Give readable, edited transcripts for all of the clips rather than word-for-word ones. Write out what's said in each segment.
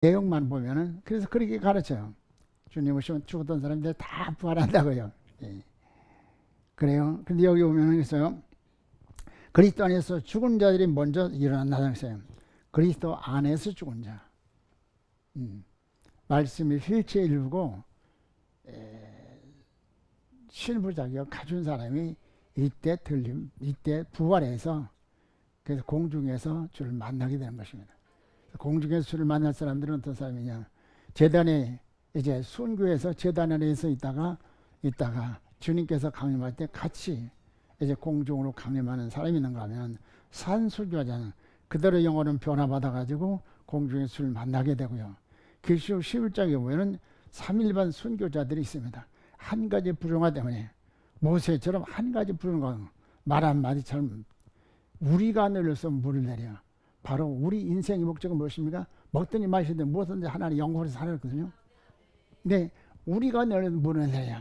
내용만 보면은 그래서 그렇게 가르쳐요. 주님 오시면 죽었던 사람들 다 부활한다고요. 예. 그래요. 근데 여기 보면은 있어요. 그리스도 안에서 죽은 자들이 먼저 일어난다는 것이에요. 그리스도 안에서 죽은 자. 말씀이 휠체어 일부고 신부 자격 가진 사람이 이때 부활해서 그래서 공중에서 주를 만나게 되는 것입니다. 공중에서 주를 만날 사람들은 어떤 사람이냐? 제단에 이제 순교해서 제단 안에서 있다가 주님께서 강림할 때 같이 이제 공중으로 강림하는 사람이 있는가 하면 산술교자는 그대로 영혼은 변화받아가지고 공중에서 주를 만나게 되고요. 계시록 11장에 보면은 3일반 순교자들이 있습니다. 한 가지 불응화 때문에 모세처럼 한 가지 불응화 말 한마디처럼 우리가 늘려서 물을 내려. 바로 우리 인생의 목적은 무엇입니까? 먹든지 마시든 무엇든지 하나님 영광으로 살았거든요. 근데 우리가 내려는 물을 내려.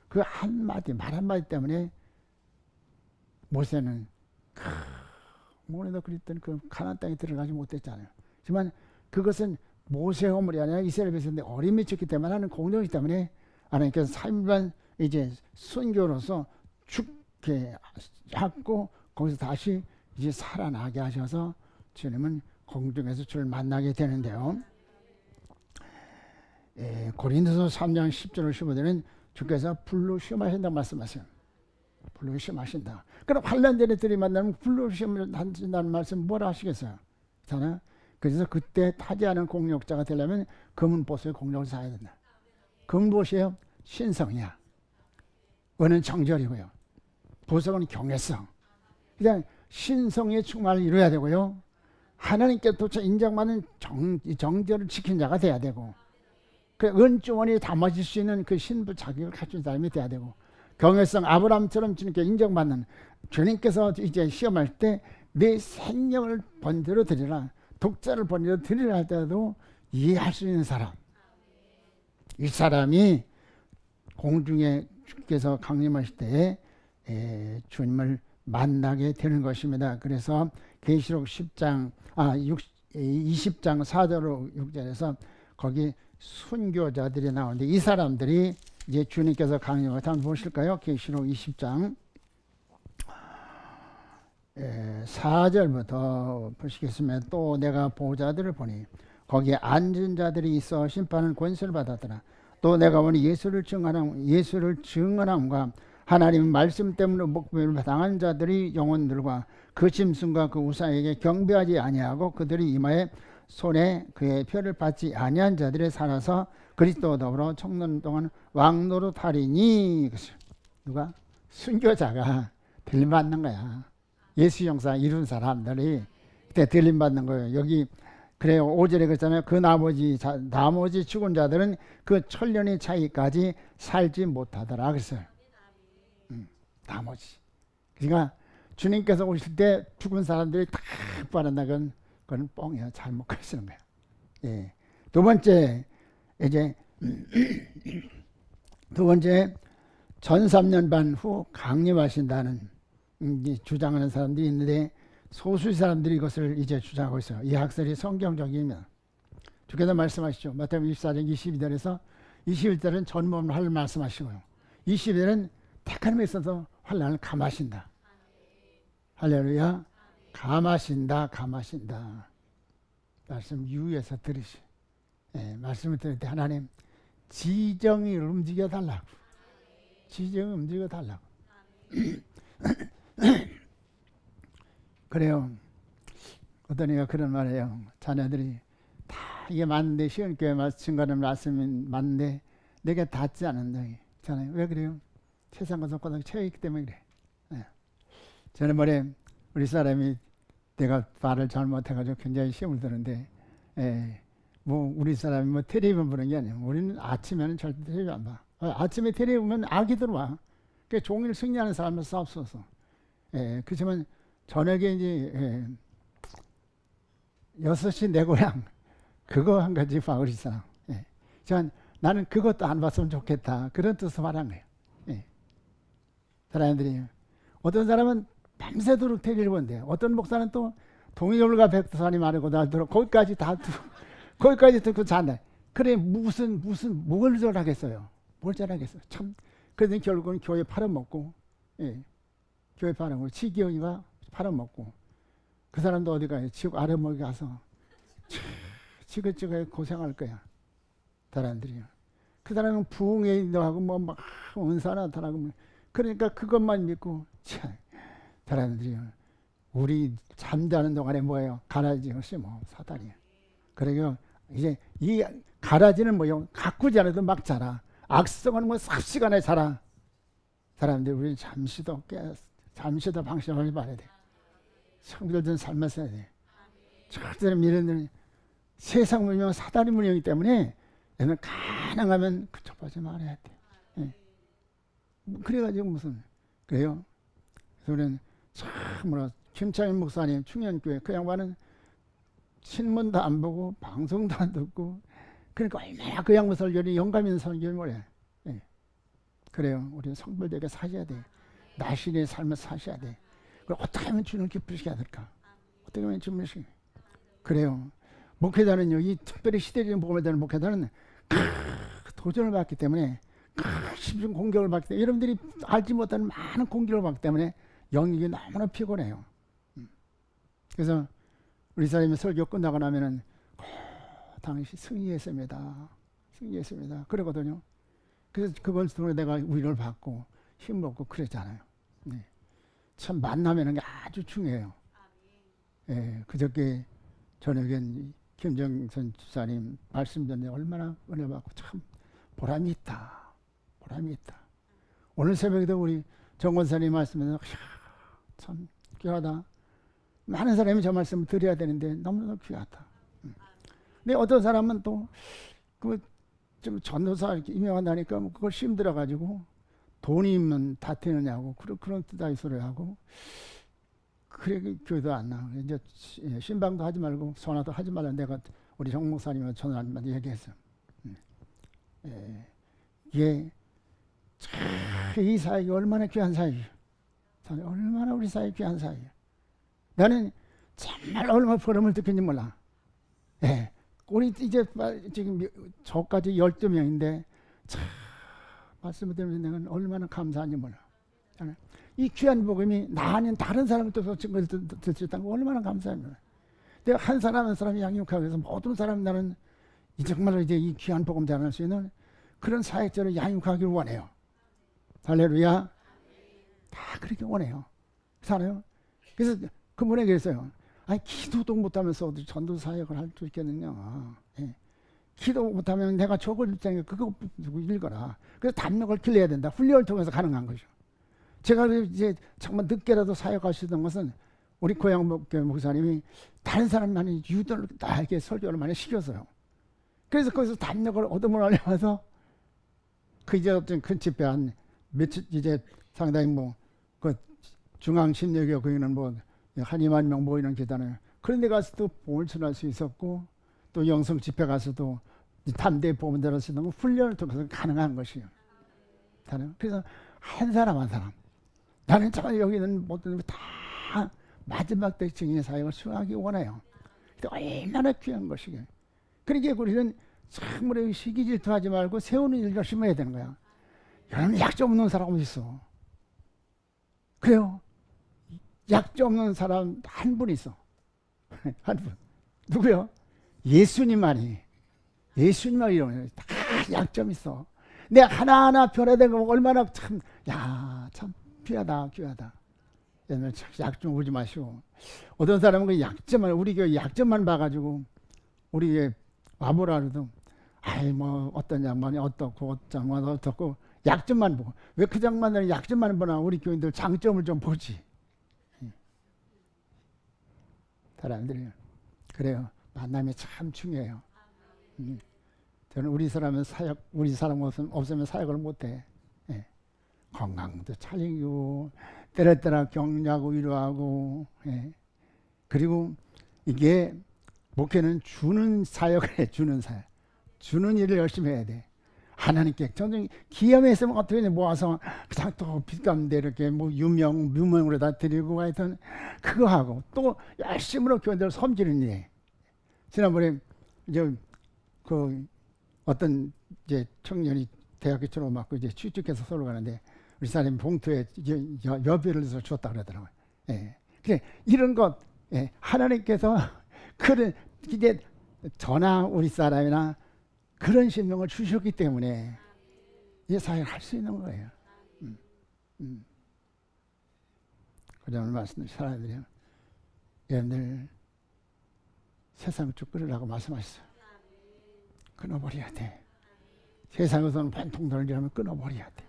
그 한마디 말 한마디 때문에 모세는 모래도 그랬더니 그 가나안 땅에 들어가지 못했잖아요. 하지만 그것은 모세의 허물이 아니라 이스라엘 백성들의 어림이 쳤기 때문에 하는 공동이기 때문에 하나님께서 3일간 이제 순교로서 죽게 하고 거기서 다시 이제 살아나게 하셔서 주님은 공중에서 주를 만나게 되는데요. 고린도서 3장 10절 15절은 주께서 불로 시험하신다고 말씀하세요. 불로 시험하신다. 그럼 환난전에 들이만나면 불로 시험하신다는 말씀 뭐라 하시겠어요? 잖아요. 그래서 그때 타지 않은 공력자가 되려면 검은보석의 공력을 사야 된다. 검은보석이요? 신성이야. 은은 정절이고요. 보석은 경외성. 그냥 신성의 충만을 이루어야 되고요. 하나님께로부터 인정받는 정절을 지킨 자가 돼야 되고, 그 은주머니에 담아질 수 있는 그 신부 자격을 갖춘 사람이 돼야 되고, 경외성 아브라함처럼 주님께 인정받는, 주님께서 이제 시험할 때 내 생명을 번제로 드리라, 독자를 번제로 드리라 할 때도 이해할 수 있는 사람, 이 사람이 공중에 주께서 강림하실 때에 주님을 만나게 되는 것입니다. 그래서 계시록 20장 4절 6절에서 거기 순교자들이 나오는데 이 사람들이 이제 주님께서 강림하실 때 한번 보실까요? 계시록 20장 4절부터 보시겠습니다. 또 내가 보좌들을 보니 거기에 앉은 자들이 있어 심판은 권세를 받았더라. 또 내가 보니 예수를 증언함과 하나님 말씀 때문에 목배를 당한 자들이 영혼들과 그 짐승과 그 우상에게 경배하지 아니하고 그들이 이마에 손에 그의 표를 받지 아니한 자들이 살아서 그리스도 더불어 청년 동안 왕노릇하리니. 누가? 순교자가 들림받는 거야. 예수 영상 이룬 사람들이 그때 들림받는 거예요. 여기 그래요. 5절에 그랬잖아요. 그 나머지 죽은 자들은 그 천년의 차이까지 살지 못하더라 그랬어요. 나머지. 그러니까 주님께서 오실 때 죽은 사람들이 다 빠른다. 그건 뻥이야. 잘못 가르치는 거야. 예. 두 번째 전 3년 반 후 강림하신다는 주장하는 사람들이 있는데 소수의 사람들이 이것을 이제 주장하고 있어요. 이 학설이 성경적이면 주께서 말씀하시죠. 마태복음 24장 22절에서 21절은 전범할 말씀하시고요. 22절은 택함에 있어서 환난을 감하신다. 할렐루야. 감하신다. 말씀 유의해서 들으시. 말씀을 들을 때 하나님 지정이 움직여 달라고. 지정이 움직여 달라고. 그래요. 어떤 이가 그런 말이에요. 자녀들이 다 이게 맞는데 시온교회 증거하는 말씀이 맞는데 내게 닿지 않는다. 잖아요. 왜 그래요? 세상 것은 꼬닥 채워있기 때문에 그래. 지난번에 우리 사람이 내가 말을 잘못해가지고 굉장히 시험을 드는데 뭐 우리 사람이 뭐 텔레비전 보는 게 아니에요. 우리는 아침에는 절대 텔레비전 안 봐. 아침에 텔레비전 보면 악이 들어와. 그러니까 종일 승리하는 사람을 싸웠어서. 그렇지만 저녁에 이제 6시 내 고향 그거 한 가지 봐 우리 사람. 나는 그것도 안 봤으면 좋겠다. 그런 뜻으로 말한 거예요. 사람들이 어떤 사람은 밤새도록 텔레비를 본대요. 어떤 목사는 또 동의울과 백두산이 마르고 날도록 거기까지 다 거기까지 듣고 잔다. 그래 뭘 잘하겠어요? 뭘 잘하겠어요? 참. 그래서 결국은 교회 팔아먹고, 예, 교회 팔아먹고, 지기형이가 팔아먹고, 그 사람도 어디 가요? 지옥 아래목에 가서 지긋지긋 고생할 거야. 사람들이요. 그 사람은 부흥에 인도하고 막 은사 나타나고 뭐. 그러니까 그것만 믿고 참 사람들이요. 우리 잠자는 동안에 뭐예요? 가라지 것이 뭐 사단이에요. 그러니까 이제 이 가라지는 뭐요? 가꾸지 않아도 막 자라. 악성은 뭐 삽시간에 자라. 사람들이 우리 잠시도 방심하지 말아야 돼. 성들든 삶았어야 돼. 절대로 미련들 세상 문명 사단의 문명이기 때문에 얘는 가능하면 그쪽 빠지 말아야 돼. 예. 그래가지고 무슨 그래요? 그래서 우리는 참으로 김창일 목사님 충현교회 그 양반은 신문도 안 보고 방송도 안 듣고 그러니까 얼마나 그 양반 설교를 영감 있는 설교를 뭐래. 예. 그래요. 우리는 성불되게 사셔야 돼. 나신의 삶을 사셔야 돼. 그럼 어떻게 하면 주님을 기쁘시게 해야 될까? 어떻게 하면 주님을 그래요. 목회자는요, 이 특별히 시대적인 복음을 되는 목회자는 도전을 받기 때문에 심중 공격을 받기 때문에 여러분들이 알지 못하는 많은 공격을 받기 때문에 영역이 너무나 피곤해요. 그래서 우리 사람이 설교 끝나고 나면은 당시 승리했습니다. 승리했습니다. 그러거든요. 그래서 그걸 통해 내가 위로를 받고 힘 먹고 그랬잖아요. 네. 참 만나면 게 아주 중요해요. 예, 그저께 저녁에 김정선 집사님 말씀 듣는데 얼마나 은혜 받고 참 보람이 있다. 보람이 있다. 오늘 새벽에도 우리 정권사님 말씀에서 참 귀하다. 많은 사람이 저 말씀을 드려야 되는데 너무너무 귀하다. 근데 어떤 사람은 또 좀 전도사 이렇게 임명한다니까 뭐 그걸 힘들어가지고 돈이 있면 다투느냐고 그런 뜻의 소리를 하고 그래 교회도 안 나. 이제 신방도 하지 말고 전화도 하지 말라 내가 우리 정 목사님한테 전화한테 얘기했어. 이게 이 사역이 얼마나 귀한 사역이에요. 얼마나 우리 사역이 귀한 사역이에요. 나는 정말 얼마나 보람을 느끼는지 몰라. 예. 우리 이제 지금 저까지 12명인데 참 말씀을 드리면서 내가 얼마나 감사한지 몰라. 이 귀한 복음이 나 아닌 다른 사람도 들을 수 있다는 거 얼마나 감사합니다. 내가 한 사람 한 사람이 양육하기 위해서 모든 사람 나는 정말로 이제 이 귀한 복음 전할 수 있는 그런 사역자를 양육하기를 원해요. 할렐루야. 다 그렇게 원해요. 그렇잖아요. 그래서 그분에게 그랬어요. 아니 기도도 못하면서 어디 전도 사역을 할 수 있겠느냐. 예. 기도 못하면 내가 적을 테니까 그거 읽어라. 그래서 담력을 길러야 된다. 훈련을 통해서 가능한 거죠. 제가 이제 정말 늦게라도 사역하시던 것은 우리 고향 목사님이 다른 사람 많이 유도를 나에게 설교를 많이 시켰어요. 그래서 거기서 담력을 얻음을 하려면서 그 이제 어떤 큰 집회 한 며칠 이제 상당히 뭐 그 중앙 신여교 거기는 뭐 한 2만 명 모이는 기단을 그런 데 가서도 복음을 전할 수 있었고 또 영성 집회 가서도 담대히 복음을 전할 수 있는 건 훈련을 통해서 가능한 것이에요. 그래서 한 사람 한 사람 나는 정말 여기 있는 모든 다 마지막 때 증인의 사역을 수행하기 원해요. 얼마나 귀한 것이게. 그러니까 우리는 참으로 시기 질투하지 말고 세우는 일 열심히 해야 되는 거야. 여러분 약점 없는 사람 어디 있어? 그래요. 약점 없는 사람 한 분 있어. 한 분. 누구요? 예수님만이. 예수님만이 이러면 다 약점 있어. 내가 하나하나 변화된 거 얼마나 참 귀하다. 옛날에 약점 오지 마시고. 어떤 사람은 그 약점만, 우리 교회 약점만 봐가지고, 우리 교회 와보라 그래도, 아이, 뭐, 어떤 장만이 어떻고, 어떤 장만이 어떻고, 약점만 보고. 왜 그 장만들은 약점만 보나 우리 교인들 장점을 좀 보지. 사람들이. 그래요. 만남이 참 중요해요. 저는 우리 사람은 우리 사람 없으면 사역을 못해. 예. 건강도 차리고, 때려때려 격려하고 위로하고, 예. 그리고 이게 목회는 주는 사역을 해, 주는 사역. 주는 일을 열심히 해야 돼. 하나님께 전쟁 기염에 있으면 어떻게 모아서 그냥 또 빚감대 이렇게 뭐 유명으로 다 드리고 하여튼 그거 하고 또 열심으로 교인들 섬기는 일. 지난번에 이제 그 어떤 이제 청년이 대학교 졸업하고 이제 취직해서 서울 가는데 우리 사람이 봉투에 여비를 해서 줬다 그러더라고요. 예. 그래 이런 것 예. 하나님께서 그런 이제 저나 우리 사람이나 그런 심령을 주셨기 때문에 이 사역을 할 수 있는 거예요. 그러면 말씀드린 사람들이요. 여러분들 세상을 쭉 끊으라고 말씀하셨어요. 끊어버려야 돼. 세상에서는 반통 돌리려면 끊어버려야 돼.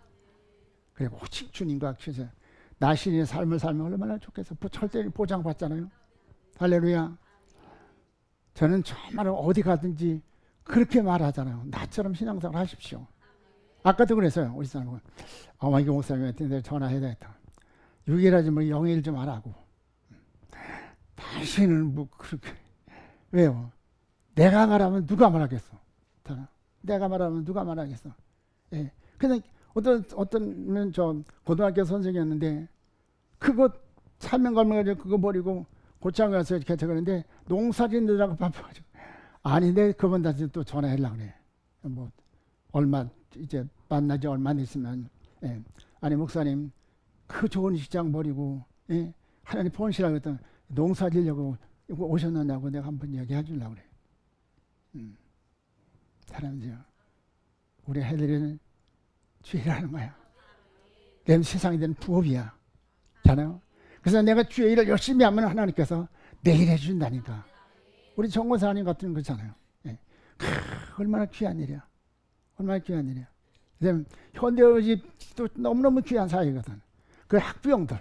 그리고 오직 주님과 주셔서 나신의 삶을 살면 얼마나 좋겠어. 절대 보장받잖아요. 할렐루야. 저는 정말 어디 가든지 그렇게 말하잖아요. 나처럼 신앙생활 하십시오. 아까도 그랬어요. 우리 사람은 이거 목사님한테 전화해야 되겠다. 6일하지 뭐 영일 좀 하라고. 당신은 뭐 그렇게 왜요? 내가 말하면 누가 말하겠어? 내가 말하면 누가 말하겠어? 예. 그냥 어떤 저 고등학교 선생이었는데 그거 사명감을 가지고 그거 버리고 고창 가서 이렇게 그러는데 농사짓느라고 바빠가지고 아닌데 그분 다시 또 전화하려고 그래. 뭐 얼마 이제 만나지 얼마 안 있으면 예. 아니 목사님 그 좋은 시장 버리고 예. 하나님 본시라고 했더니 농사 지려고 오셨느냐고 내가 한번 얘기해 주려고 그래. 사람들이요. 우리 해드리는 주일하는 거야. 내 세상에 대한 부업이야. 잖아요. 그래서 내가 주의 일을 열심히 하면 하나님께서 내일 해준다니까. 우리 정거사님 같은 거잖아요. 예. 얼마나 귀한 일이야. 얼마나 귀한 일이야. 그다음에 현대의식도 너무너무 귀한 사회거든. 그 학부형들.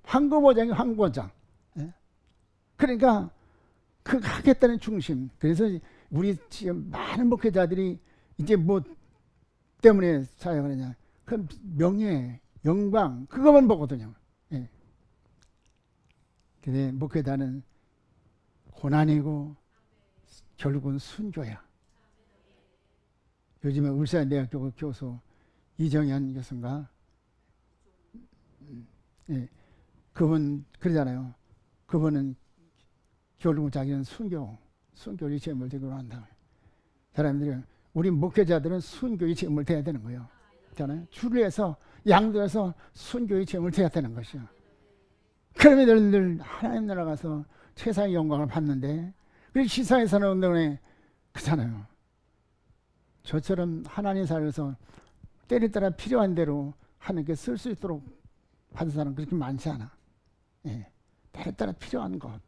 황금호장이 황금호장. 예. 그러니까 그 하겠다는 중심. 그래서 우리 지금 많은 목회자들이 이제 뭐 때문에 사역을 하냐. 그 명예, 영광 그것만 보거든요. 예. 근데 목회자는 고난이고 결국은 순교야. 요즘에 울산대학교 교수 이정현 교수인가? 예. 그분 그러잖아요. 그분은 결국은 자기는 순교의 제물 되기로 한다. 사람들이 우리 목회자들은 순교의 제물 돼야 되는 거예요. 있잖아요. 주류에서 양도해서 순교의 제물 돼야 되는 것이요. 그러면 늘 하나님 나라 가서 최상의 영광을 받는데 그리고 시사에 사는 운동에 그렇잖아요. 저처럼 하나님 살아서 때에 따라 필요한 대로 하나님께 쓸 수 있도록 받은 사람 그렇게 많지 않아. 예. 때에 따라 필요한 것.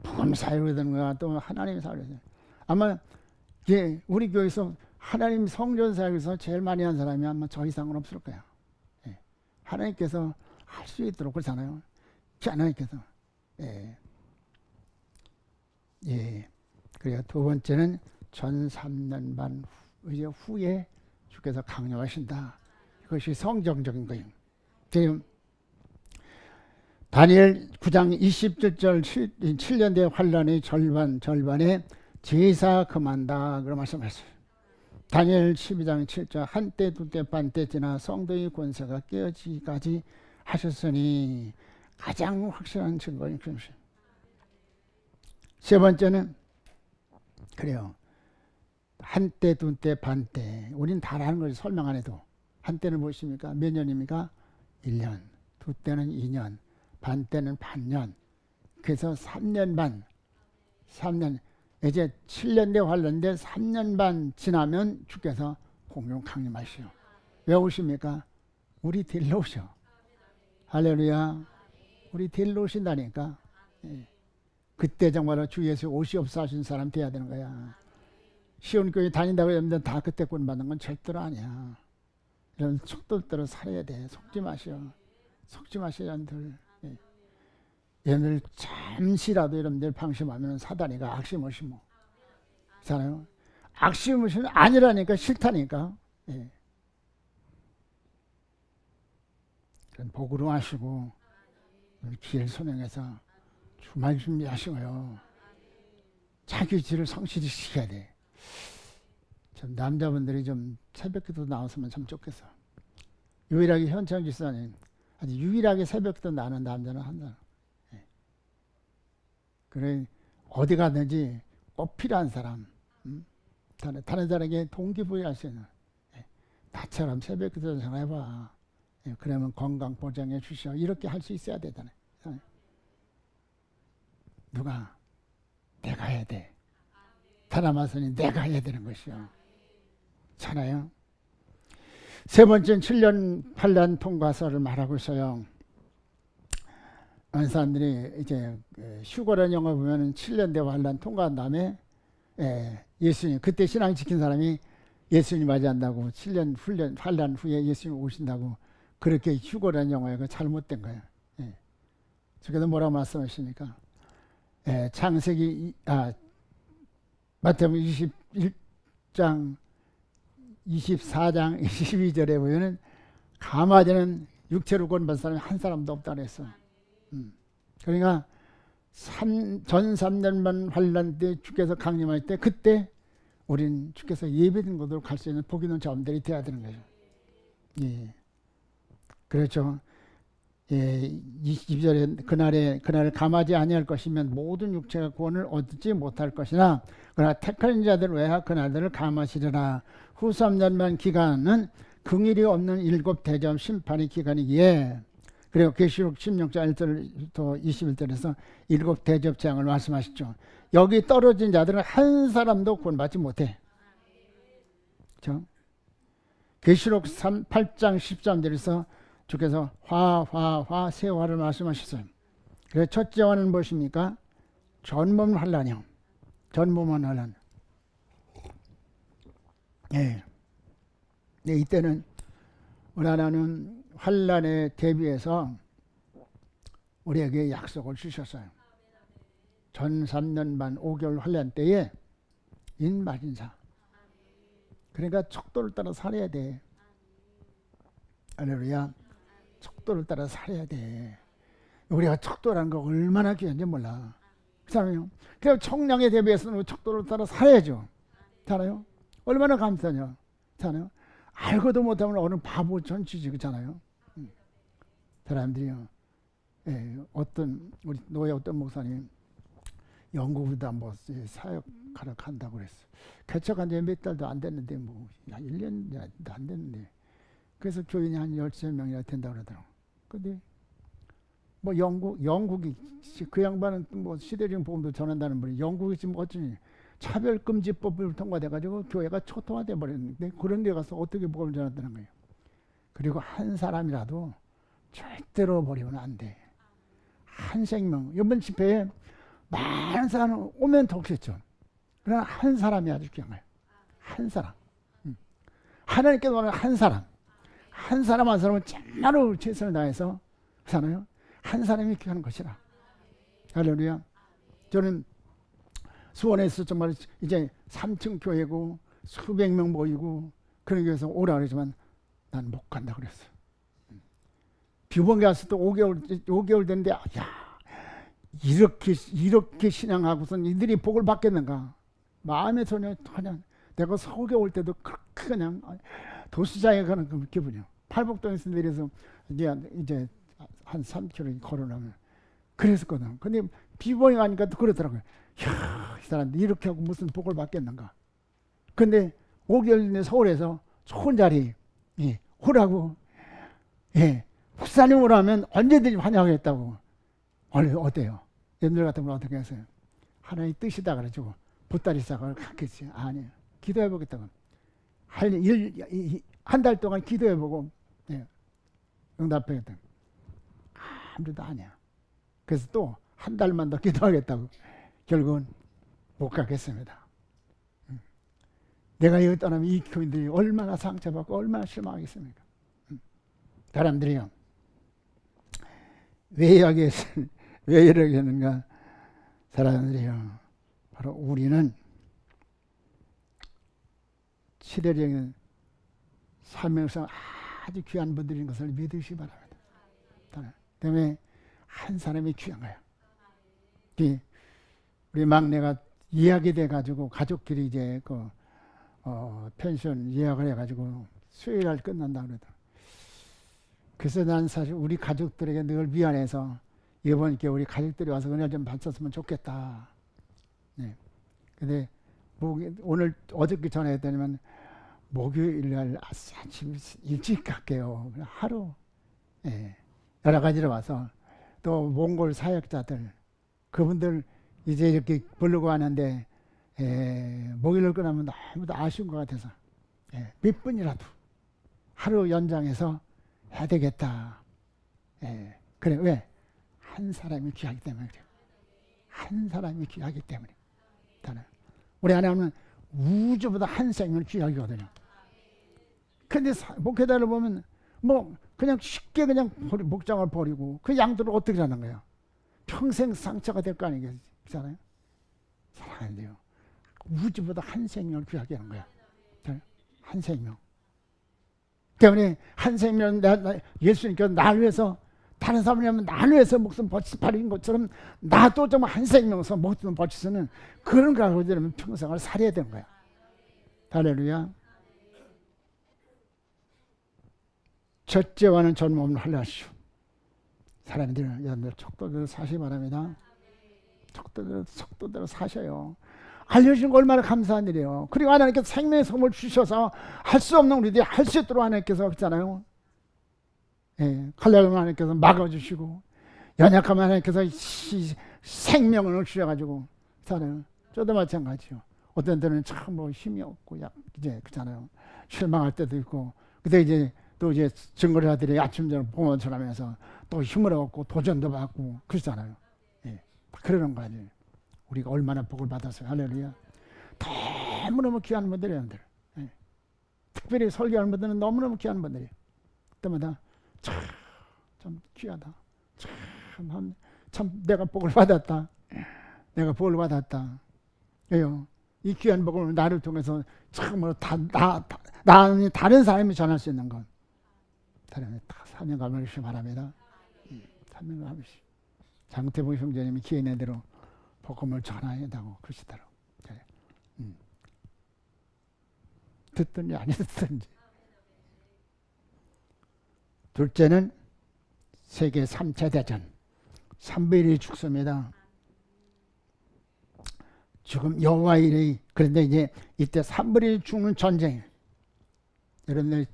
복음 사역을 하는 거야. 또 하나님 사역을 해서 아마 예, 우리 교회에서 하나님 성전 사역에서 제일 많이 한 사람이 아마 저 이상은 없을 거야. 예. 하나님께서 할 수 있도록 그렇잖아요. 하나님께서 예. 예. 그리고 두 번째는 전 3년 반 후에 주께서 강림하신다. 그것이 성경적인 거예요. 지금 다니엘 9장 27절 7년대 환란의 절반에 제사 금한다. 그런 말씀하셨어요. 다니엘 12장 7절 한때 두때 반때 지나 성도의 권세가 깨어지기까지 하셨으니 가장 확실한 증거인 것입니다. 세 번째는 그래요. 한때 두때 반때 우린 다 아는 거죠. 설명 안 해도. 한때는 무엇입니까? 몇 년입니까? 1년. 두때는 2년. 반때는 반년. 그래서 3년 반. 3년. 이제 7년대 환란인데 3년 반 지나면 주께서 공룡 강림하시오. 왜 오십니까? 우리 데리러 오셔. 할렐루야. 우리 데리러 오신다니까. 예. 그때 정말로 주 예수 오시옵소서 하신 사람 돼야 되는 거야. 시온교회 다닌다고 여러분들 다 그때 구원받는 건 절대로 아니야. 여러분 속도대로 살아야 돼. 속지 마시오. 속지 마시오 여러분들. 예. 여러분들 잠시라도 여러분들 방심하면 사단이가 악심을 심어. 그렇잖아요. 악심을 심으면 아니라니까 싫다니까. 예. 그럼 복으로 하시고 기회를 소명해서 주말 준비하시고요. 자기 지를 성실히 지켜야 돼. 좀 남자분들이 좀 새벽기도 나왔으면 참 좋겠어. 유일하게 현창 집사님 아주 유일하게 새벽기도 나는 남자는 한 사람. 예. 그래 어디 가든지 꼭 필요한 사람. 다른 사람에게 동기부여할 수 있는, 나처럼 새벽기도 전해봐. 그러면 건강 보장해 주시오. 이렇게 할 수 있어야 되잖아요. 누가? 내가 해야 돼. 사람아서는 내가 해야 되는 것이요. 잖아요. 세 번째는 7년 환란 통과서를 말하고 있어요. 많은 사람들이 이제 휴거라는 영화 보면은 7년 대 환란 통과한 다음에 예수님, 그때 신앙 지킨 사람이 예수님 맞이한다고 7년 환란 후에 예수님 오신다고 그렇게 휴거라는 영화가 잘못된 거예요. 그래서 뭐라고 말씀하십니까? 창세기 마태복음 21장 24장 22절에 보면은 가마되는 육체로 구원받은 사람이 한 사람도 없다 그랬어. 그러니까 전 3년만 환란 때 주께서 강림할 때 그때 우린 주께서 예배된 곳으로 갈 수 있는 복 있는 자원들이 되어야 되는 거죠. 예. 그렇죠. 예, 22절에 그날을 감하지 아니할 것이면 모든 육체가 구원을 얻지 못할 것이나 그러나 택한 자들 외야 그날들을 감하시리라. 후 3년만 기간은 긍일이 없는 7 대접 심판의 기간이기에 그리고 계시록 16장 1절부터 21절에서 7 대접장을 말씀하시죠. 여기 떨어진 자들은 한 사람도 구원받지 못해. 그렇죠? 계시록 8장 13절에서 주께서 화 세 화를 말씀하셨어요. 그래서 첫째 화는 무엇입니까? 전몸 환란이요. 전몸은 환란. 예. 네, 이때는 우리 하나는 환란에 대비해서 우리에게 약속을 주셨어요. 전 3년 반 5개월 환란 때에 인마진사. 그러니까 척도를 따라 살아야 돼. 할렐루야. 척도를 따라 살아야 돼. 우리가 척도라는 거 얼마나 귀한지 몰라. 그렇잖아요. 그래서 청량에 대비해서는 척도를 따라 살아야죠. 그렇잖아요. 얼마나 감사하냐. 그렇잖아요. 알고도 못하면 어느 바보 전치지. 그렇잖아요. 사람들이요. 어떤 우리 노예 어떤 목사님 영국에다 뭐 사역하러 간다고 그랬어. 개척한 지 몇 달도 안 됐는데 뭐 1년도 안 됐는데 그래서 교인이 한 13명이나 된다고 그러더라고. 근데 뭐 영국이 그 양반은 뭐 시대적인 복음도 전한다는 분이 영국이 지금 어쩌니 차별금지법을 통과돼가지고 교회가 초토화돼 버렸는데 그런 데 가서 어떻게 복음을 전한다는 거예요. 그리고 한 사람이라도 절대로 버리면 안 돼. 한 생명. 이번 집회에 많은 사람 오면 좋겠죠. 그러나 한 사람이 아주 귀한 거예요. 한 사람. 하나님께서 원하는 한 사람. 한 사람 한 사람은 정말로 최선을 다해서 사나요? 한 사람이 귀한 것이라. 할렐루야. 저는 수원에서 정말 이제 3층 교회고 수백 명 모이고 그런 교회에서 오라 그러지만 난 못 간다 그랬어. 비번계 왔을 때 5개월 됐는데 야 이렇게 신앙하고선 이들이 복을 받겠는가. 마음에 전혀 그냥 내가 서울에 올 때도 그렇게 그냥 도시장에 가는 그 기분이요. 팔복동에서 내려서 이제 한 3km 걸어나면 그랬었거든. 근데 비번에 가니까 또 그러더라고요. 이야, 이 사람들 이렇게 하고 무슨 복을 받겠는가. 근데 5개월 전에 서울에서 좋은 자리 오라고 목사님 오라면 언제든지 환영하겠다고. 어때요? 여러분들 같은 건 어떻게 하세요? 하나님의 뜻이다 그래가지고 보따리 싸고 갔겠지. 아니에요. 기도해보겠다고. 한 달 동안 기도해보고 응답하겠다. 아무래도 아니야. 그래서 또 한 달만 더 기도하겠다고. 결국은 못 가겠습니다. 내가 여기 떠나면 이 교인들이 얼마나 상처받고 얼마나 실망하겠습니까? 사람들이요. 왜 이렇게 했는가? 사람들이요. 바로 우리는 시대적인 사명성 아주 귀한 분들인 것을 믿으시기 바랍니다. 때문에 한 사람이 귀한 거야. 우리 막내가 예약이 돼가지고 가족끼리 이제 펜션 예약을 해가지고 수요일날 끝난다 그러더라고. 그래서 난 사실 우리 가족들에게 늘 미안해서 이번 게 우리 가족들이 와서 은혜를 좀 받쳤으면 좋겠다. 네. 근데 오늘 어저께 전화했더니만 목요일 날 아침 일찍 갈게요. 하루. 예. 여러 가지로 와서 또 몽골 사역자들 그분들 이제 이렇게 부르고 하는데 목요일을 끝나면 너무도 아쉬운 것 같아서 몇 분이라도 하루 연장해서 해야 되겠다. 그래 왜? 한 사람이 귀하기 때문에 그래요. 한 사람이 귀하기 때문에. 우리 하나님은 우주보다 한 생명을 귀하거든요. 근데 목회자를 보면 뭐 그냥 쉽게 그냥 목장을 버리고 그 양들을 어떻게 하는 거예요? 평생 상처가 될 거 아니겠잖아요. 사랑하는데요. 우주보다 한 생명을 귀하게 하는 거야. 한 생명. 때문에 한 생명 예수님께서 나를 위해서 다른 사람이라면 나를 위해서 목숨 버린 것처럼 나도 정말 한 생명에서 목숨 버치서는 그런 걸 가지고 되면 평생을 살아야 되는 거야. 할렐루야. 첫째와는 전몸을 할례하시오. 사람들은 여러분들 척도대로 사시기 바랍니다. 척도대로 사셔요. 알려주신 거 얼마나 감사한 일이에요. 그리고 하나님께서 생명의 선물 주셔서 할 수 없는 우리들이 할 수 있도록 하나님께서 그랬잖아요. 칼날을 하나님께서 막아주시고 연약하면 하나님께서 생명을 주셔가지고 살아요. 저도 마찬가지요. 어떤 때는 참 뭐 힘이 없고 이제 그렇잖아요. 실망할 때도 있고 그때 이제 또 이제 증거자들이 아침 저녁 봉헌처럼 하면서 또 힘을 얻고 도전도 받고 그러잖아요. 그러는 거 아니에요. 우리가 얼마나 복을 받았어요. 할렐루야. 너무너무 귀한 분들이에요. 특별히 설교하는 분들은 너무너무 귀한 분들이에요. 그때마다 참 귀하다. 참 내가 복을 받았다. 내가 복을 받았다. 왜요? 이 귀한 복을 나를 통해서 참으로 다른 사람이 전할 수 있는 건 사람이 다 사명감을 주시기 바랍니다. 사명감을 주시기. 장태봉 형제님이 기회 낸 대로 복음을 전해야 한다고 그러시더라고. 듣든지 안 듣든지. 둘째는 세계 3차 대전. 300일이 죽습니다. 죽음 여호와의 일이. 그런데 이제 이때 300일이 죽는 전쟁. 여러분들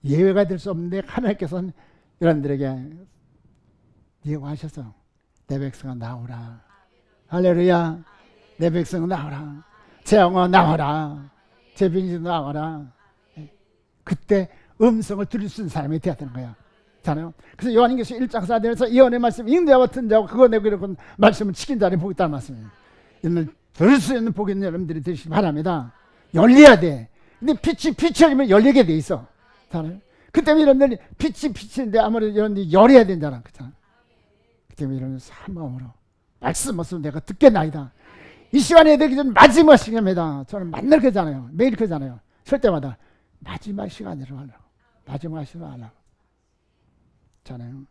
예외가 될 수 없는데 하나님께서는 여러분들에게 예고하셔서 내 백성아 나오라. 할렐루야. 내 백성아 나오라. 제 영혼 나오라. 제 빈신 나오라. 그때 음성을 들을 수 있는 사람이 되어야 되는 거야. 잖아요. 그래서 요한계시록 1장 4절에서 예언의 말씀 인자와 같은 자고 그거 내고 이렇게 말씀을 지킨 자는 복이 있다는 말씀이에요. 이는 들을 수 있는 복이 있는 여러분들이 되시기 바랍니다. 열려야 돼. 근데 빛이 열리면 열리게 돼 있어. 잖아요. 그 때문에 여러분들이 빛인데 아무래도 여러분들이 열어야 된다는 거잖아. 그 때문에 여러분들 사모함으로 말씀 없으면 내가 듣겠나이다. 이 시간에 되기 전 마지막 시간입니다. 저는 맨날 그러잖아요. 매일 그러잖아요. 설 때마다 마지막 시간으로 하려고. 마지막 시간으로 하려고. 잖아요.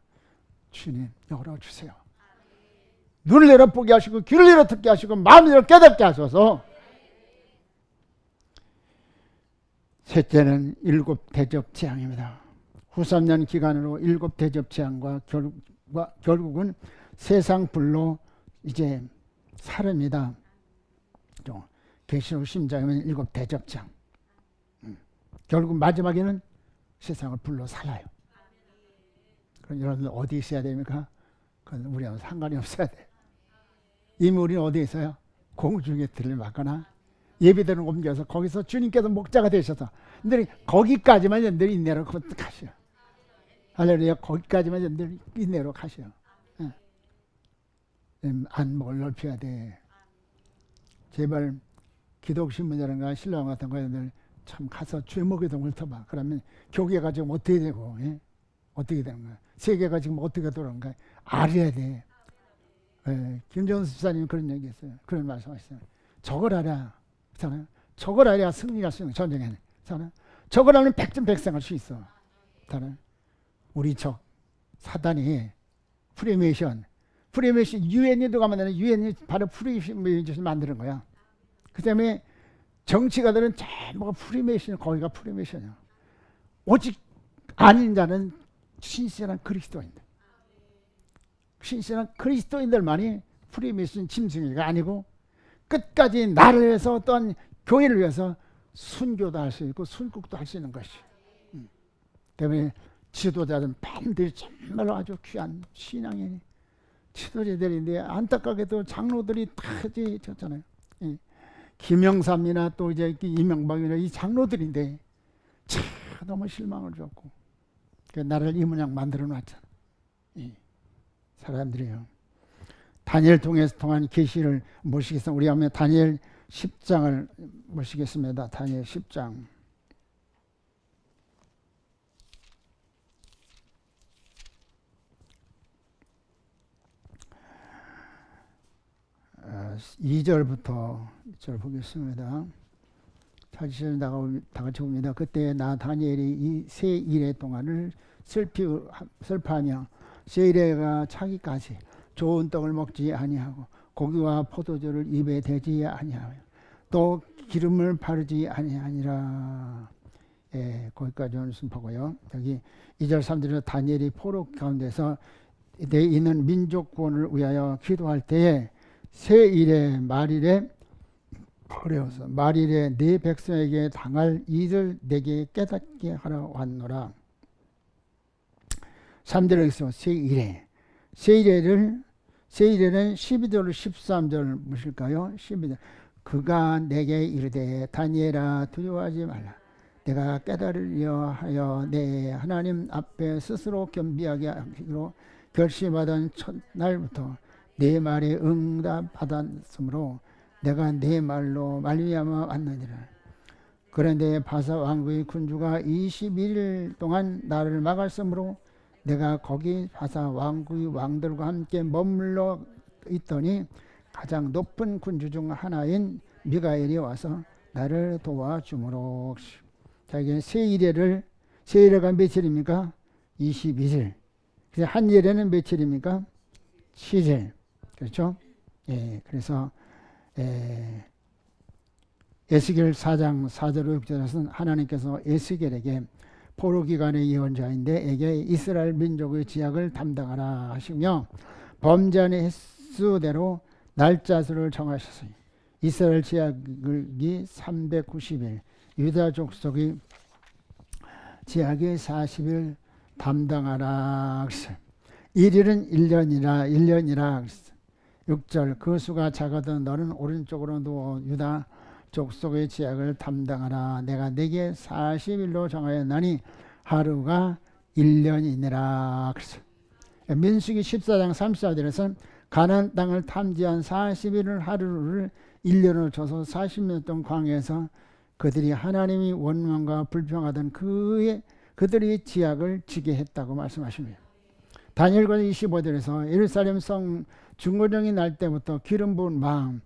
주님 열어주세요. 눈을 열어 보게 하시고 귀를 열어 듣게 하시고 마음을 열어 깨닫게 하소서. 셋째는 7 대접 재앙입니다. 후 3년 기간으로 7 대접 재앙과 결국은 세상 불로 이제 살입니다. 계시록 심장이면 7 대접 재앙. 결국 마지막에는 세상을 불로 살아요. 그럼 여러분들 어디 있어야 됩니까? 그건 우리하고 상관이 없어야 돼. 이미 우리는 어디에 있어요? 공중에 들려맞거나 예배대로 옮겨서 거기서 주님께서 목자가 되셔서 너희 거기까지만 여러분들이 인내로 가시오. 할렐루야. 거기까지만 여러분들이 인내로 가시오. 안목을 넓혀야 돼. 제발 기독신문이라든가 신랑 같은 거 여러분들 참 가서 죄목에 좀 훑어봐. 그러면 교계가 지금 어떻게 되고 어떻게 되는 거야? 세계가 지금 어떻게 돌아가는가 알아야 돼. 김정은 집사님이 그런 얘기했어요. 그런 말씀하셨어요. 저걸 알아. 그렇잖아요. 저걸 알아야 승리할 수 있는 전쟁에는. 그렇잖아요. 저걸 알면 백전백승할 수 있어. 그렇잖아요. 우리 적 사단이 프리메이션 유엔이 누가 만드는 유엔이 바로 프리메이션을 만드는 거야. 그 때문에 정치가들은 전부가 프리메이션 거기가 프리메이션이야. 오직 아닌 자는 신실한 그리스도인들. 신실한 그리스도인들만이 프리메이션 짐승이가 아니고 끝까지 나를 위해서 또한 교회를 위해서 순교도 할 수 있고 순국도 할 수 있는 것이. 때문에 지도자들은 반드시 정말로 아주 귀한 신앙인이 지도자들인데 안타깝게도 장로들이 다 졌잖아요. 김영삼이나 또 이제 이명박이나 이 장로들인데 참 너무 실망을 줬고 나를 이 모양 만들어 놨잖아. 사람들이요. 다니엘 통한 계시를 모시겠습니다. 우리 한번 다니엘 10장을 모시겠습니다. 다니엘 10장. 아, 2절부터 2절 보겠습니다. 사실 다 같이 봅니다. 그때 나 다니엘이 이 세 일의 동안을 슬퍼하며 세 일에가 차기까지 좋은 떡을 먹지 아니하고 고기와 포도주를 입에 대지 아니하며 또 기름을 바르지 아니하니라. 거기까지 순서고요. 여기 2절 3절에 다니엘이 포로 가운데서 내 있는 민족 구원을 위하여 기도할 때에 세 일에 말일에 어려워서 말일에 네 백성에게 당할 일을 내게 깨닫게 하러 왔노라. 3절에서 세일에는 12절 13절 무실까요? 12절 그가 내게 이르되 다니엘아 두려워하지 말라. 내가 깨달으려 하여 내 하나님 앞에 스스로 겸비하게 하기로 결심하던 첫날부터 내 말에 응답받았으므로 내가 내 말로 말미암아 왔느니라. 그런데 바사 왕국의 군주가 21일 동안 나를 막았으므로 내가 거기 바사 왕국의 왕들과 함께 머물러 있더니 가장 높은 군주 중 하나인 미가엘이 와서 나를 도와주므로. 자, 이게 세일에가 며칠입니까? 21일. 그래서 한일에는 며칠입니까? 7일. 그렇죠? 그래서 에스겔 4장 4절 6절에서는 하나님께서 에스겔에게 포로 기간의 예언자인데 에게 이스라엘 민족의 지약을 담당하라 하시며 범죄의 횟수대로 날짜수를 정하셨으니 이스라엘 지약이 390일, 유다 족속의 지약이 40일 담당하라. 1일은 1년이라. 6절 그 수가 작아든 너는 오른쪽으로 누워 유다 족속의 지약을 담당하라. 내가 내게 40일로 정하였나니 하루가 1년이니라. 민수기 14장 34절에서는 가나안 땅을 탐지한 40일을 하루를 1년을 줘서 40년 동안 광야에서 그들이 하나님이 원망과 불평하던 그들의 지약을 지게 했다고 말씀하십니다. 다니엘서 25절에서 예루살렘 성 중건령이 날 때부터 기름 부은 마음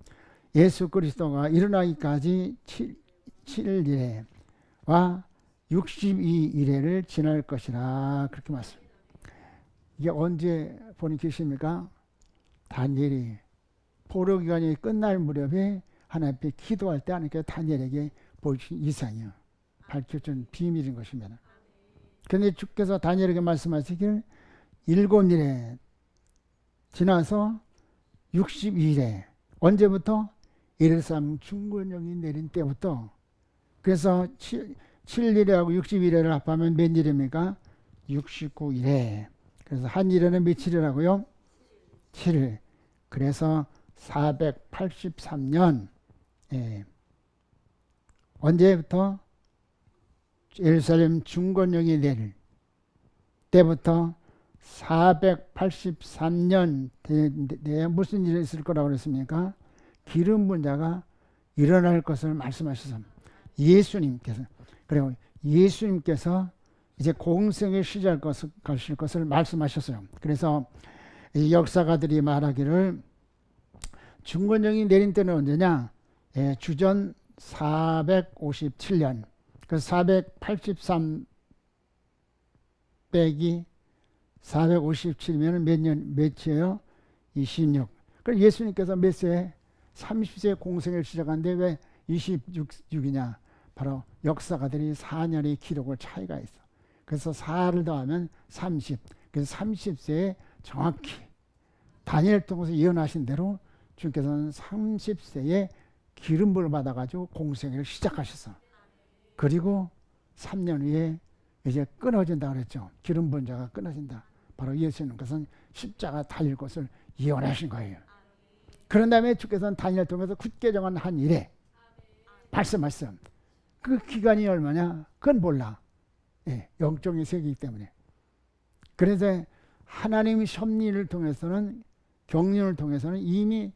예수 그리스도가 일어나기까지 7일에와 62일에를 지날 것이라 그렇게 말씀합니다. 이게 언제 본인 계십니까? 다니엘이 포로 기간이 끝날 무렵에 하나님 앞에 기도할 때 하나님께서 다니엘에게 보여주신 이상이요. 밝혀준 비밀인 것입니다. 그런데 주께서 다니엘에게 말씀하시길 7일에 지나서 62일에 언제부터? 예루살렘 중건령이 내린 때부터. 그래서 7일하고 60일을 합하면 몇 일입니까? 69일에. 그래서 한 일에는 며칠이라고요? 7일. 그래서 483년 언제부터? 예루살렘 중건령이 내릴 때부터 483년 내에 무슨 일이 있을 거라고 그랬습니까? 기름 부은 자가 일어날 것을 말씀하셔서 예수님께서, 그리고 예수님께서 이제 공생에 시작할 것을 말씀하셨어요. 그래서 이 역사가들이 말하기를 중건령이 내린 때는 언제냐? 주전 457년. 그래서 483 빼기 457이면 몇 년, 몇이에요? 26. 그럼 예수님께서 몇 세에? 30세 공생을 시작하는데 왜 26이냐? 바로 역사가들이 4년의 기록을 차이가 있어. 그래서 4를 더하면 30. 그래서 30세에 정확히 다니엘 통해서 예언하신 대로 주님께서는 30세에 기름 부음을 받아가지고 공생애를 시작하셨어. 그리고 3년 후에 이제 끊어진다 그랬죠. 기름 부은 자가 끊어진다. 바로 예수님께서는 십자가 달릴 것을 예언하신 거예요. 그런 다음에 주께서는 다니엘 통해서 굳게 정한 한 일에 말씀. 그 기간이 얼마냐? 그건 몰라. 예, 영적인 세계이기 때문에. 그래서 하나님의 섭리를 통해서는, 경륜을 통해서는 이미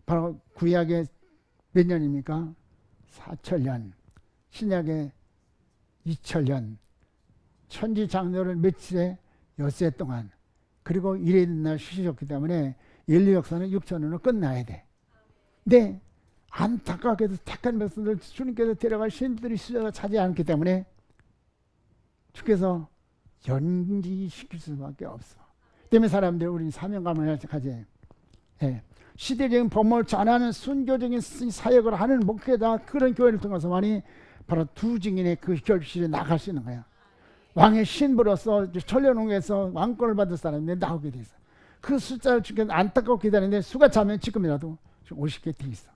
바로 구약의 몇 년입니까? 4천년, 신약의 2000년, 천지 장로를 며칠에 엿새 동안, 그리고 이래 있는 날 쉬셨기 때문에 인류 역사는 6천년으로 끝나야 돼. 근데 안타깝게도 택한 백성들 주님께서 데려갈 신들이 수저가 차지 않기 때문에 주께서 연기시킬 수밖에 없어. 때문에 사람들이 우리는 사명감을 가지. 예. 시대적인 법을 전하는 순교적인 사역을 하는 목회자, 그런 교회를 통해서만이 바로 두 증인의 그 결실에 나갈 수 있는 거야. 왕의 신부로서 천년홍에서 왕권을 받을 사람이 나오게 돼 있어. 그 숫자를 주께서 안타깝게 기다리는데 수가 차면 지금이라도 50개 돼 있어.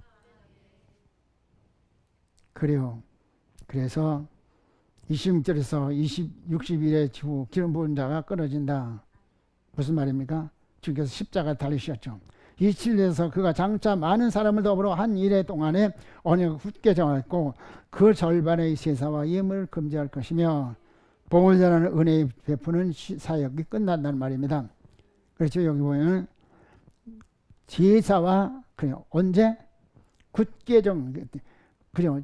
그래요. 그래서 26절에서 61의 주 기름 부은 자가 끊어진다. 무슨 말입니까? 주께서 십자가 달리셨죠. 27절에서 그가 장차 많은 사람을 더불어 한 일해 동안에 언약을 굳게 정했고 그 절반의 세사와 예물을 금지할 것이며 복을 전하는 은혜의 베푸는 사역이 끝난다는 말입니다. 그렇죠. 여기 보면 제사와 그냥 언제 굳게 그냥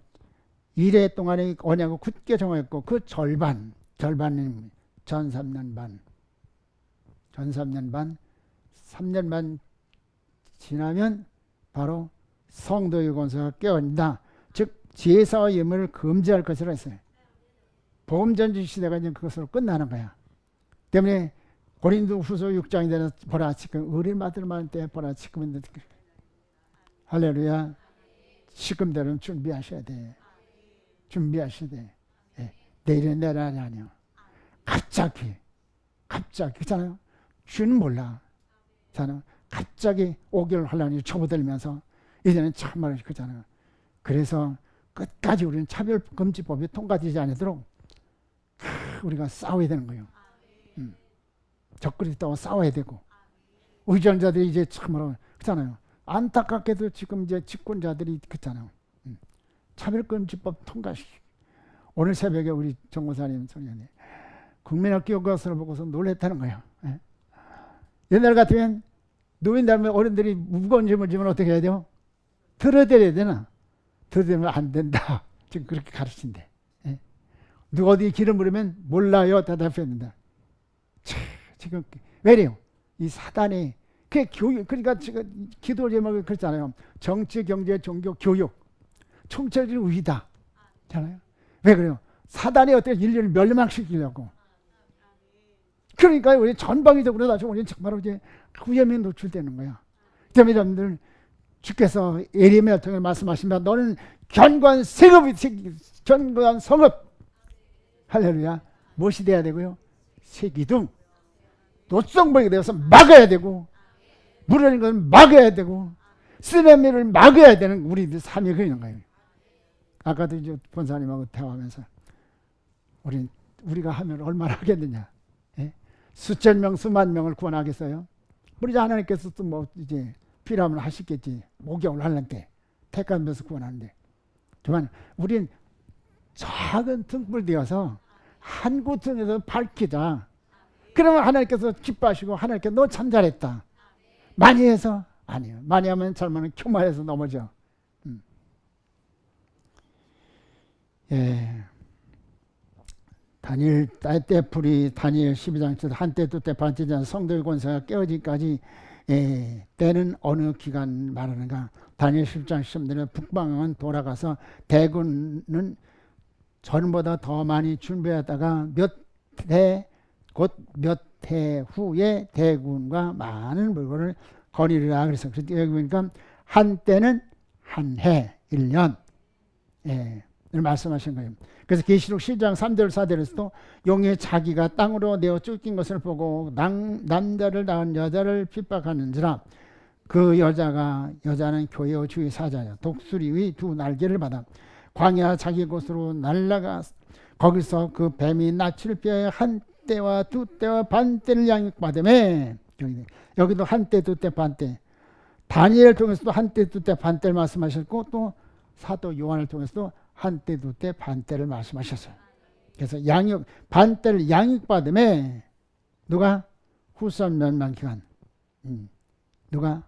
일해 동안에 언약을 굳게 정했고 그 절반은 전 3년 반, 3년 반 지나면 바로 성도의 권세가 깨어진다. 즉 제사와 예물을 금지할 것이라 했어요. 복음전지 시대가 이제 그것으로 끝나는 거야. 때문에 고린도후서 6장에 대해서 보라 지금 의를 맡을 만한 때 보라 지금은 할렐루야. 지금대로는 준비하셔야 돼. 준비하셔야 돼. 예. 내일은 내란이 아니야. 갑자기 그렇잖아요. 주는 몰라. 잖아. 갑자기 5개월 환란이 접어들면서 이제는 참말로 그렇잖아요. 그래서 끝까지 우리는 차별금지법이 통과되지 않도록 우리가 싸워야 되는 거예요. 적그리스도와 싸워야 되고 의존자들이 이제 참으로 그렇잖아요. 안타깝게도 지금 이제 집권자들이 그렇잖아요. 차별금지법 통과시키고 오늘 새벽에 우리 정고사님 성령님 국민학교 교과서를 보고서 놀랬다는 거예요. 예? 옛날 같으면 노인 닮은 어른들이 무거운 짐을 지면 어떻게 해야 돼요? 들어드려야 되나? 들어드리면 안 된다. 지금 그렇게 가르친대. 예? 누가 어디 기름 부르면 몰라요. 대답했는데. 지금 왜래요? 이 사단이 그 교육, 그러니까 지금 기도 제목이 그렇잖아요. 정치, 경제, 종교, 교육, 총체적인 위다. 잖아요. 왜 그래요? 사단이 어떻게 인류를 멸망시키려고. 그러니까 우리 전방위적으로 나중에 우리는 정말로 이제 위험에 노출되는 거야. 때문에 여러분들 주께서 예레미야를 통해 말씀하시면 너는 견고한 견고한 성읍. 할렐루야. 무엇이 돼야 되고요? 새기둥. 노성복이 되어서 막아야 되고 무너진 것은 막아야 되고 쓰레미를 막아야 되는 우리들 삶이 그런 거예요. 아까도 이제 본사님하고 대화하면서 우리가 하면 얼마나 하겠느냐. 예? 수천 명, 수만 명을 구원하겠어요? 우리 하나님께서 또 뭐 이제 필요하면 하시겠지. 목욕을 하는데 택하면서 구원하는데. 그만 우린 작은 등불 되어서 한 구층에서 밝히자. 그러면 하나님께서 기뻐하시고 하나님께 너 참 잘했다. 많이 해서 아니요. 많이 하면 잘못은 교만해서 넘어져. 예. 다니엘 때풀이 다니엘 12장 한때 두때 반때전 성도의 권세가 깨어지기까지 때는 어느 기간 말하는가? 다니엘 10장 10절에 북방은 돌아가서 대군은 전보다 더 많이 준비하다가 곧 몇 해 후에 대군과 많은 물건을 거니리라. 그래서 여기 보니까 한때는 한 해, 1년 말씀하신 거예요. 그래서 계시록 10장 3절 4절에서도 용의 자기가 땅으로 내어 쫓긴 것을 보고 남자를 낳은 여자를 핍박하는지라 그 여자는 교회의 주의사자요. 독수리의 두 날개를 받아 광야 자기 곳으로 날아가 거기서 그 뱀이 낯을 피하여 한 때와 두 때와 반 때를 양육받으매. 여기도 한 때, 두 때, 반 때. 다니엘을 통해서도 한 때, 두 때, 반 때를 말씀하셨고 또 사도 요한을 통해서도 한 때, 두 때, 반 때를 말씀하셨어요. 그래서 반 때를 양육받으매. 누가? 후선 멸망 기간. 누가?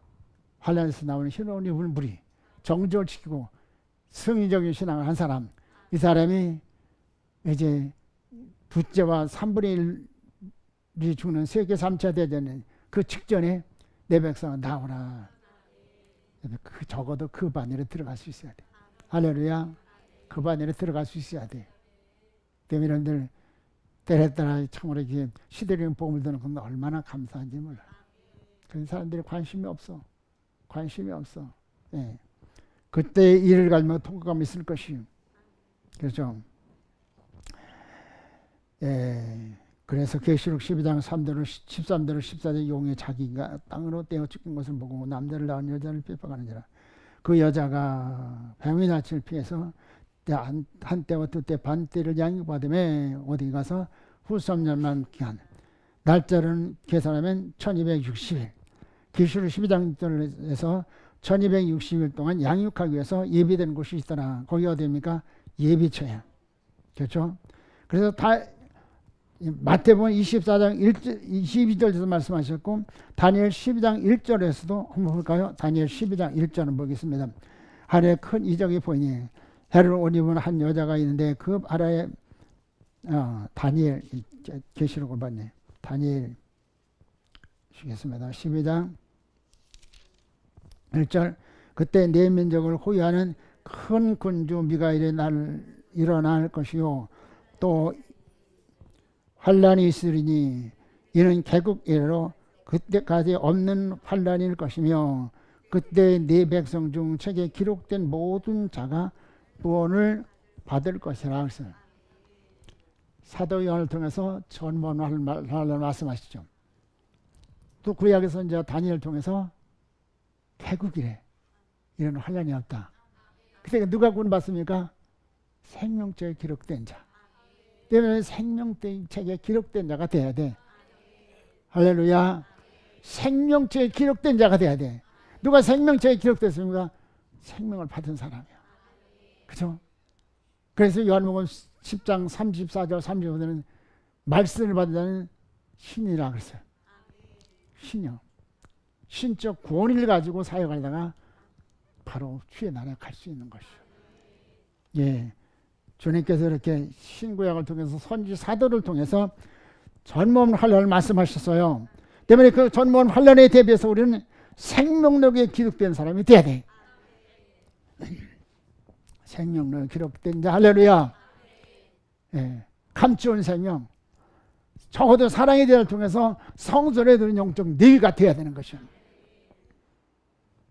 환란에서 나오는 희노애락의 물이 정죄를 지키고 승리적인 신앙을 한 사람. 이 사람이 이제 두째와 3분의 1이 죽는 세계 3차 대전에 그 직전에 내 백성아 나오라. 적어도 그 반열에 들어갈 수 있어야 돼. 할렐루야. 그 반열에 들어갈 수 있어야 돼. 때문에 여러분들 때에 따라 참으로 이렇게 시대적인 복음을 듣는 건 얼마나 감사한지 몰라. 그런 사람들이 관심이 없어. 예. 그때 일을 갈면 통과감이 있을 것이요. 그렇죠. 예. 그래서 계시록 12장 3대로 13대로 14대 용의 자기가 땅으로 떼어 죽인 것을 보고 남자를 낳은 여자를 핍박하는지라. 그 여자가 뱀의 낯을 피해서 한 때와 두 때 반 때를 양육받으며 어디 가서 후 3년만 기간. 날짜는 계산하면 1260일. 계시록 12장에서 1260일 동안 양육하기 위해서 예비된 곳이 있더라. 거기 어디입니까? 예비처야. 그렇죠? 그래서 마태복음 24장 22절에서 말씀하셨고 다니엘 12장 1절에서도 한번 볼까요? 다니엘 12장 1절은 보겠습니다. 하늘에 큰 이적이 보이니 해를 옷 입은 한 여자가 있는데 그 아래에 다니엘 계시록을 봤네. 다니엘 주겠습니다. 12장 1절 그때 내 민족을 호위하는 큰 군주 미가엘이 일어날 것이요 또 환란이 있으리니 이는 개국 이래로 그때까지 없는 환란일 것이며 그때 네 백성 중 책에 기록된 모든 자가 구원을 받을 것이라. 그래서 사도 요한을 통해서 전문화를 말씀하시죠. 또 구약에서 이제 다니엘을 통해서 개국이래. 이런 환란이 없다. 그때 누가 구원받습니까? 생명책에 기록된 자. 때문에 생명책에 기록된 자가 돼야 돼. 할렐루야. 생명책에 기록된 자가 돼야 돼. 누가 생명책에 기록됐습니까? 생명을 받은 사람이야. 그죠? 그래서 요한복음 10장 34절 35절은 말씀을 받은 자는 신이라 그랬어요. 신이요. 신적 권위를 가지고 사역하다가 바로 주의 나라에 갈 수 있는 것이요. 예. 주님께서 이렇게 신구약을 통해서 선지 사도를 통해서 전모험 환란을 말씀하셨어요. 때문에 그 전모험 환란에 대비해서 우리는 생명록에 기록된 사람이 돼야 돼. 생명록에 기록된 자. 할렐루야. 예. 감추온 생명. 적어도 사랑의 대화를 통해서 성전에 드는 영적 내가 돼야 되는 것이요.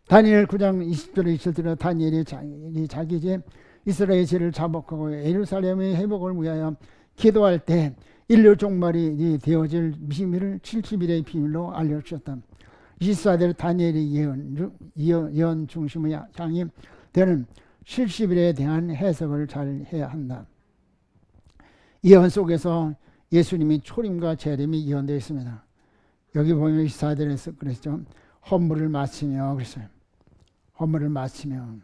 다니엘 9장 20절에 27절에 다니엘이 자기 집 이스라엘 죄를 자복하고 예루살렘의 회복을 위하여 기도할 때 인류 종말이 되어질 비밀을 70일의 비밀로 알려주셨다. 24대 다니엘의 예언 중심의 향이 되는 70일에 대한 해석을 잘 해야 한다. 예언 속에서 예수님이 초림과 재림이 예언되어 있습니다. 여기 보면 24절에서 그랬죠. 헌물을 마치며 그랬어요. 헌물을 마치며.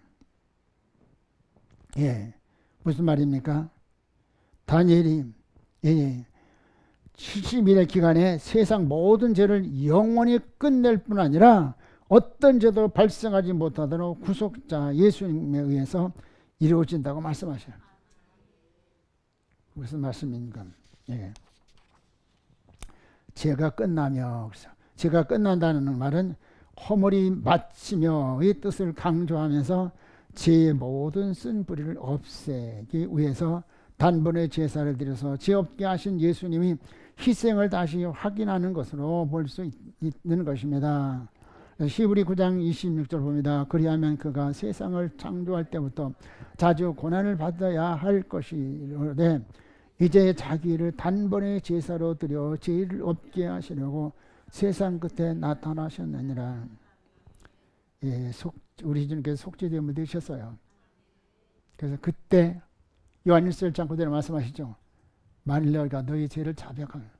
예, 무슨 말입니까? 다니엘이 70일의 기간에 세상 모든 죄를 영원히 끝낼 뿐 아니라 어떤 죄도 발생하지 못하도록 구속자 예수님에 의해서 이루어진다고 말씀하셔요. 무슨 말씀입니까? 예. 죄가 끝나며, 그래서 죄가 끝난다는 말은 허물이 마치며의 뜻을 강조하면서 죄의 모든 쓴뿌리를 없애기 위해서 단번에 제사를 드려서 죄 없게 하신 예수님이 희생을 다시 확인하는 것으로 볼 수 있는 것입니다. 히브리 9장 26절 봅니다. 그리하면 그가 세상을 창조할 때부터 자주 고난을 받아야 할 것이로되 이제 자기를 단번에 제사로 드려 죄를 없게 하시려고 세상 끝에 나타나셨느니라. 우리 주님께서 속죄됨을 되셨어요. 그래서 그때 요한일서 1장 9절에 말씀하시죠. 만일 너희가 너희 죄를 자백하면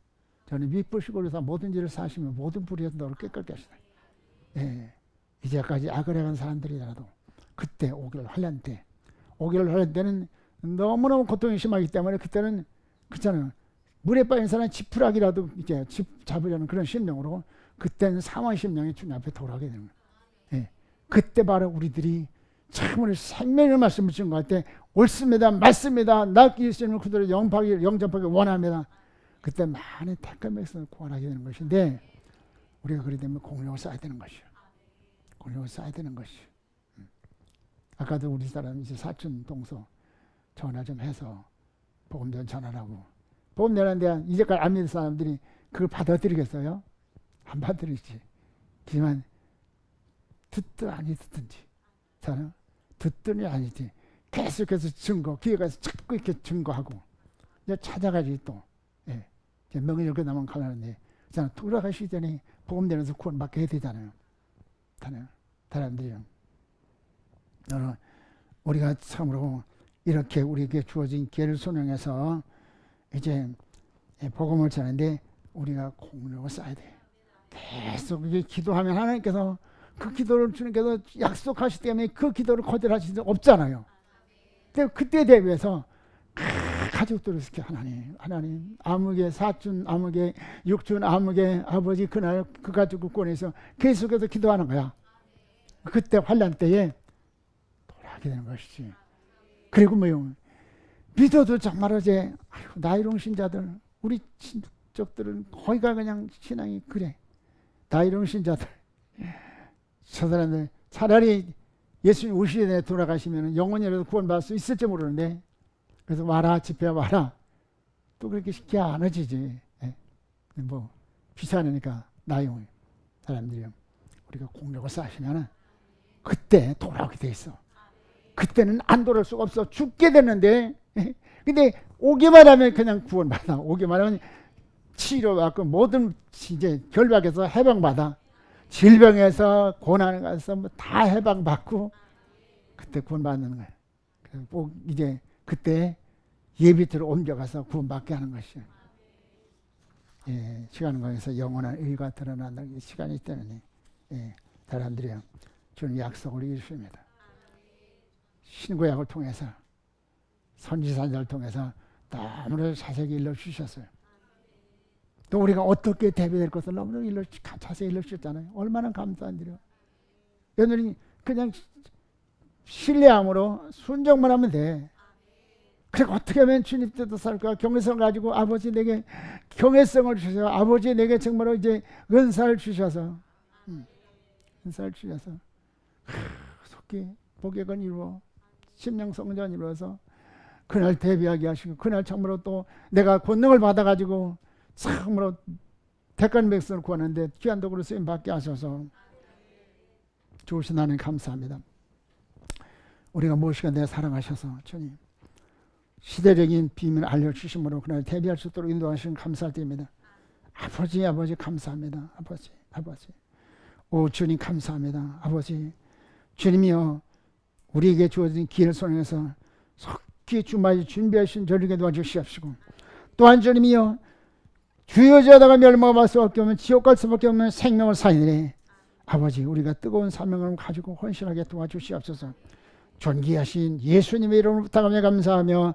저는 미쁘시고로서 모든 죄를 사시면 모든 불의에서 너를 깨끗게 하시다. 이제까지 악을 행한 사람들이라도 그때 오기를 환난 때, 오기를 환난 때는 너무너무 고통이 심하기 때문에 그때는 그렇잖아요. 물에 빠진 사람은 지푸라기라도 이제 잡으려는 그런 심령으로 그때는 사망의 심령이 주님 앞에 돌아오게 되는 거예요. 그때 바로 우리들이 참으로 생명의 말씀을 증거할 때 옳습니다, 맞습니다, 나 예수님을 그대로 영접하기 원합니다. 그때 많은 택한 백성을 구원하게 되는 것인데 우리가 그리 되면 공력을 쌓아야 되는 것이요. 공력을 쌓아야 되는 것이요. 아까도 우리 사람 이제 사촌 동서 전화 좀 해서 복음 좀 전하라고. 복음 전하는데 이제까지 안 믿는 사람들이 그걸 받아들이겠어요? 안 받아들이지. 하지만 듣든 아니 듣든지 저는 듣든이 아니지 계속해서 증거 기회가 자꾸 이렇게 증거하고 이제 찾아가지 또 이제 명예를 끝나면 가라는데 저는 돌아가시기 전에 복음 전해서 구원받게 해야 되잖아요. 사람들이요. 우리가 참으로 이렇게 우리에게 주어진 기회를 순응해서 이제 복음을 전하는데 우리가 공력을 쌓아야 돼요. 계속 기도하면 하나님께서 그 기도를 주님께서 약속하시기 때문에 그 기도를 거절하실 수 없잖아요. 근데 그때 대비해서 가족들을 이렇게 하나님 아무개 사촌 아무개 육촌 아무개 아버지 그날 그 가족을 꺼내서 계속해서 기도하는 거야. 그때 환난 때에 돌아가게 되는 것이지. 그리고 뭐요? 믿어도 정말 어제 나이롱 신자들 우리 친족들은 거의가 그냥 신앙이 그래. 나이롱 신자들 저 사람들 차라리 예수님 오시기 전에 돌아가시면 영원이라도 구원받을 수 있을지 모르는데 그래서 와라 집회 와라 또 그렇게 쉽게 안 해지지. 뭐 비싸니까 나이롱 사람들이요. 우리가 공력을 쌓으시면 그때 돌아오게 돼 있어. 그때는 안 돌아올 수가 없어. 죽게 되는데 근데 오기만 하면 그냥 구원받아. 오기만 하면 치료받고 모든 이제 결박에서 해방받아. 질병에서 고난에서 뭐 다 해방받고 그때 구원받는 거예요. 그래서 꼭 이제 그때 예비트로 옮겨가서 구원받게 하는 것이에요. 시간을 거기서 영원한 의가 드러나는 시간이 있다니 사람들이요. 주님 약속을 이루십니다. 신구약을 통해서 선지자를 통해서 너무나 자세히 일러주셨어요. 또 우리가 어떻게 대비될 것을 너무나 자세히 일러주셨잖아요. 얼마나 감사한지요. 여러분이 그냥 신뢰함으로 순종만 하면 돼. 그리고 어떻게 하면 주님 뜻대로 살까? 경외성을 가지고 아버지 내게 경외성을 주셔서 아버지 내게 정말로 이제 은사를 주셔서 은사를 주셔서 속히 복역은 이루어 심령 성전 이루어서 그날 대비하게 하시고 그날 참으로 또 내가 권능을 받아가지고 참으로 택한 백성을 구하는데 귀한 도구로 쓰임받게 하셔서 좋으신 하나님 감사합니다. 우리가 무엇이가 내 사랑하셔서 주님 시대적인 비밀을 알려주심으로 그날 대비할 수 있도록 인도하시는 감사할 때입니다. 아버지 감사합니다. 아버지 오 주님 감사합니다. 아버지 주님이여 우리에게 주어진 기회를 손해서 속히 주말에 준비하신 저에게 도와주시옵시고 또한 주님이여 주여자다가 멸망할 수밖에 없는 지옥 갈 수밖에 없는 생명을 살리네. 아버지 우리가 뜨거운 사명을 가지고 헌신하게 도와주시옵소서. 존귀하신 예수님의 이름으로 부탁하며 감사하며